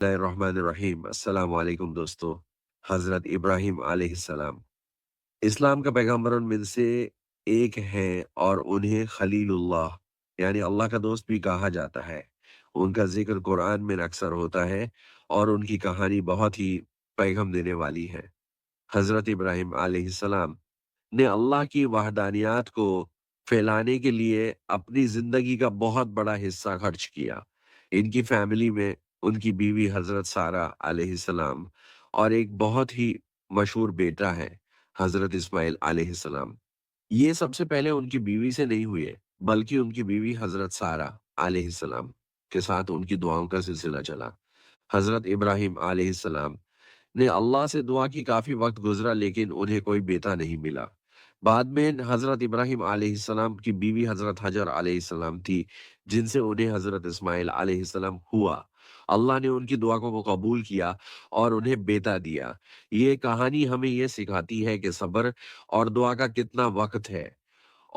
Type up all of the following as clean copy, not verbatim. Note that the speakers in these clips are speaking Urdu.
الرحمن السلام علیکم دوستو۔ حضرت ابراہیم علیہ السلام اسلام کا پیغمبر میں سے ایک ہے اور انہیں خلیل اللہ یعنی اللہ کا دوست بھی کہا جاتا ہے۔ ان کا ذکر قرآن میں اکثر ہوتا ہے اور ان کی کہانی بہت ہی پیغام دینے والی ہے۔ حضرت ابراہیم علیہ السلام نے اللہ کی وحدانیات کو پھیلانے کے لیے اپنی زندگی کا بہت بڑا حصہ خرچ کیا۔ ان کی فیملی میں ان کی بیوی حضرت سارہ علیہ السلام اور ایک بہت ہی مشہور بیٹا ہے حضرت اسماعیل علیہ السلام۔ یہ سب سے پہلے ان کی بیوی سے نہیں ہوئے بلکہ ان کی بیوی حضرت سارہ علیہ السلام کے ساتھ ان کی دعاؤں کا سلسلہ چلا۔ حضرت ابراہیم علیہ السلام نے اللہ سے دعا کی، کافی وقت گزرا لیکن انہیں کوئی بیٹا نہیں ملا۔ بعد میں حضرت ابراہیم علیہ السلام کی بیوی حضرت حجر علیہ السلام تھی جن سے انہیں حضرت اسماعیل علیہ السلام ہوا۔ اللہ نے ان کی دعا کو قبول کیا اور انہیں بیٹا دیا۔ یہ کہانی ہمیں یہ سکھاتی ہے کہ صبر اور دعا کا کتنا وقت ہے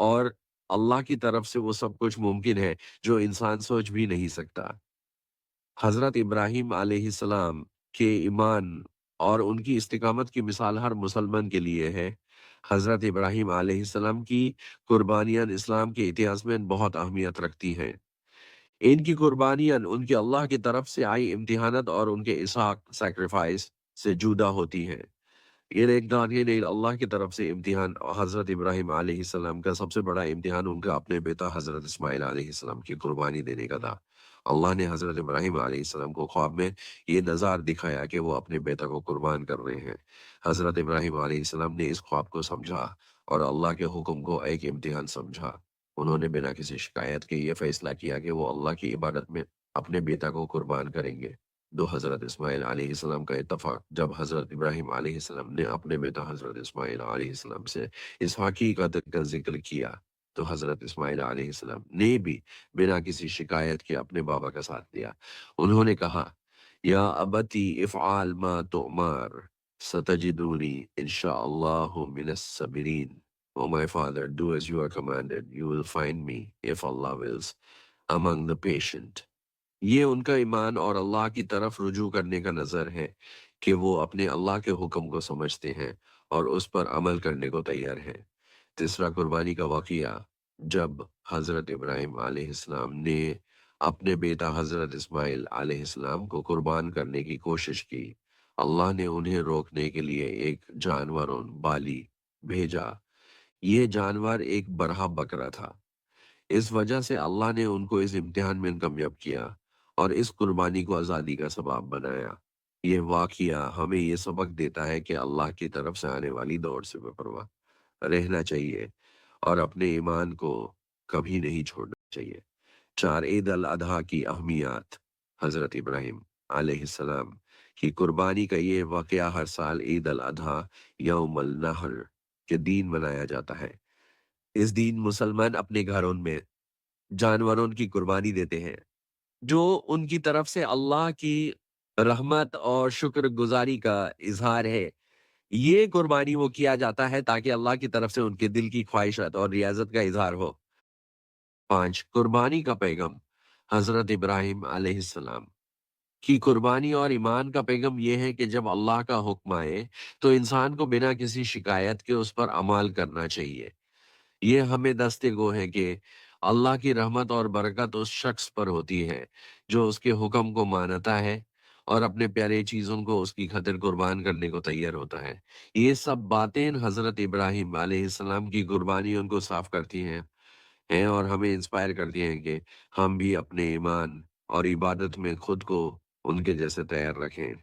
اور اللہ کی طرف سے وہ سب کچھ ممکن ہے جو انسان سوچ بھی نہیں سکتا۔ حضرت ابراہیم علیہ السلام کے ایمان اور ان کی استقامت کی مثال ہر مسلمان کے لیے ہے۔ حضرت ابراہیم علیہ السلام کی قربانیاں اسلام کے اتہاس میں بہت اہمیت رکھتی ہیں۔ ان کی قربانیاں ان کے اللہ کی طرف سے آئی امتحانات اور ان کے اسحاق سیکریفائس سے جدا ہوتی ہیں۔ یہ ایک دانیہ نے اللہ کی طرف سے امتحان حضرت ابراہیم علیہ السلام کا سب سے بڑا امتحان ان کا اپنے بیٹا حضرت اسماعیل علیہ السلام کی قربانی دینے کا تھا۔ اللہ نے حضرت ابراہیم علیہ السلام کو خواب میں یہ نظار دکھایا کہ وہ اپنے بیٹا کو قربان کر رہے ہیں۔ حضرت ابراہیم علیہ السلام نے اس خواب کو سمجھا اور اللہ کے حکم کو ایک امتحان سمجھا۔ انہوں نے بنا کسی شکایت کے یہ فیصلہ کیا کہ وہ اللہ کی عبادت میں اپنے بیٹا کو قربان کریں گے۔ دو حضرت اسماعیل علیہ السلام کا اتفاق۔ جب حضرت ابراہیم علیہ السلام نے اپنے بیٹا حضرت اسماعیل علیہ السلام سے اس حقیقت کا ذکر کیا تو حضرت اسماعیل علیہ السلام نے بھی بنا کسی شکایت کے اپنے بابا کا ساتھ دیا۔ انہوں نے کہا، یا ابتی افعال ما تؤمر ستجدونی انشاءاللہ من الصابرین۔ Oh my father, do as you are commanded. You will find me, if Allah wills, among the patient. یہ ان کا ایمان اور اللہ کی طرف رجوع کرنے کا نظر ہے کہ وہ اپنے اللہ کے حکم کو سمجھتے ہیں اور اس پر عمل کرنے کو تیار ہیں۔ تیسرا قربانی کا واقعہ، جب حضرت ابراہیم علیہ السلام نے اپنے بیٹا حضرت اسماعیل علیہ السلام کو قربان کرنے کی کوشش کی، اللہ نے انہیں روکنے کے لیے ایک جانور بالی بھیجا۔ یہ جانور ایک برہا بکرا تھا۔ اس وجہ سے اللہ نے ان کو اس امتحان میں کامیاب کیا اور اس قربانی کو آزادی کا سبب بنایا۔ یہ واقعہ ہمیں یہ سبق دیتا ہے کہ اللہ کی طرف سے آنے والی دوڑ سے بے پرواہ رہنا چاہیے اور اپنے ایمان کو کبھی نہیں چھوڑنا چاہیے۔ 4 عید الاضحیٰ کی اہمیت۔ حضرت ابراہیم علیہ السلام کی قربانی کا یہ واقعہ ہر سال عید الاضحیٰ یوم النحر کے دن منایا جاتا ہے۔ اس دن مسلمان اپنے گھروں میں جانوروں کی قربانی دیتے ہیں جو ان کی طرف سے اللہ کی رحمت اور شکر گزاری کا اظہار ہے۔ یہ قربانی وہ کیا جاتا ہے تاکہ اللہ کی طرف سے ان کے دل کی خواہشات اور ریاضت کا اظہار ہو۔ 5 قربانی کا پیغام۔ حضرت ابراہیم علیہ السلام کی قربانی اور ایمان کا پیغام یہ ہے کہ جب اللہ کا حکم آئے تو انسان کو بنا کسی شکایت کے اس پر عمل کرنا چاہیے۔ یہ ہمیں دستے گو ہے کہ اللہ کی رحمت اور برکت اس شخص پر ہوتی ہے جو اس کے حکم کو مانتا ہے اور اپنے پیارے چیزوں کو اس کی خاطر قربان کرنے کو تیار ہوتا ہے۔ یہ سب باتیں حضرت ابراہیم علیہ السلام کی قربانی ان کو صاف کرتی ہیں اور ہمیں انسپائر کرتی ہیں کہ ہم بھی اپنے ایمان اور عبادت میں خود کو ان کے جیسے تیار رکھیں۔